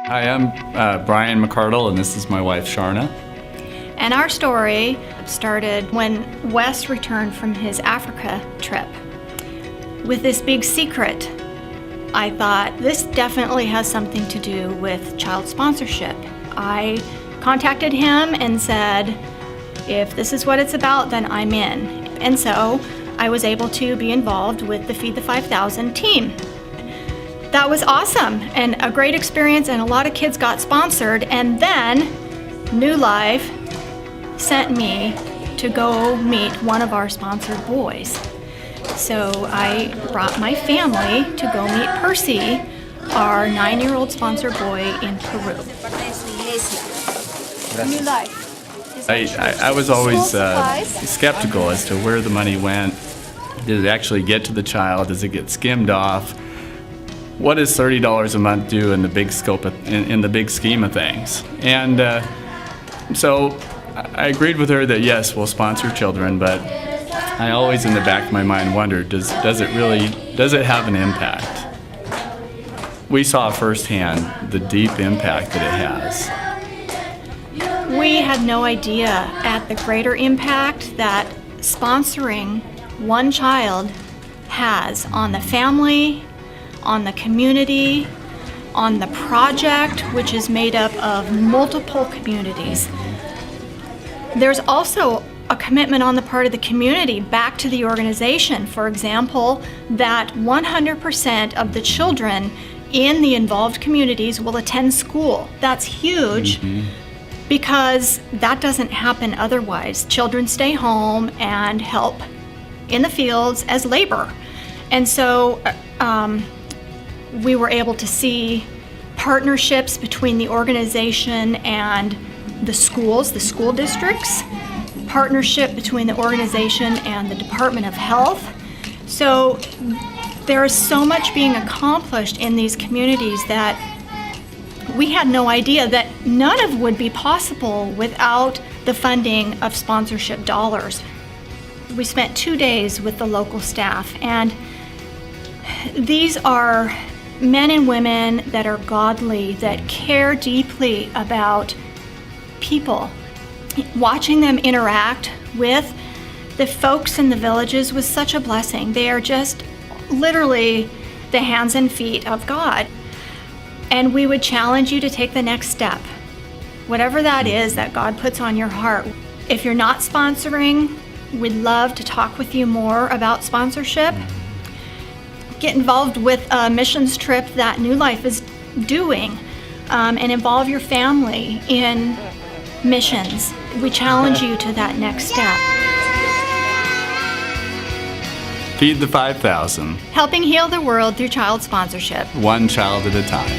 Hi, I'm Brian McArdle, and this is my wife, Sharna. And our story started when Wes returned from his Africa trip with this big secret. I thought, this definitely has something to do with child sponsorship. I contacted him and said, if this is what it's about, then I'm in. And so I was able to be involved with the Feed the 5,000 team. That was awesome and a great experience, and a lot of kids got sponsored. And then New Life sent me to go meet one of our sponsored boys. So I brought my family to go meet Percy, our 9-year-old sponsored boy in Peru. New Life. I was always skeptical as to where the money went. Did it actually get to the child? Does it get skimmed off? What does $30 a month do in the big scope in the big scheme of things? And so I agreed with her that yes, we'll sponsor children, but I always in the back of my mind wondered, does it have an impact? We saw firsthand the deep impact that it has. We had no idea at the greater impact that sponsoring one child has on the family, on the community, on the project, which is made up of multiple communities. There's also a commitment on the part of the community back to the organization. For example, that 100% of the children in the involved communities will attend school. That's huge. Because that doesn't happen otherwise. Children stay home and help in the fields as labor. And so we were able to see partnerships between the organization and the schools, the school districts, partnership between the organization and the Department of Health. So there is so much being accomplished in these communities that we had no idea that none of would be possible without the funding of sponsorship dollars. We spent 2 days with the local staff, and these are men and women that are godly, that care deeply about people. Watching them interact with the folks in the villages was such a blessing. They are just literally the hands and feet of God. And we would challenge you to take the next step, whatever that is that God puts on your heart. If you're not sponsoring, we'd love to talk with you more about sponsorship. Get involved with a missions trip that New Life is doing, and involve your family in missions. We challenge you to that next step. Feed the 5,000. Helping heal the world through child sponsorship. One child at a time.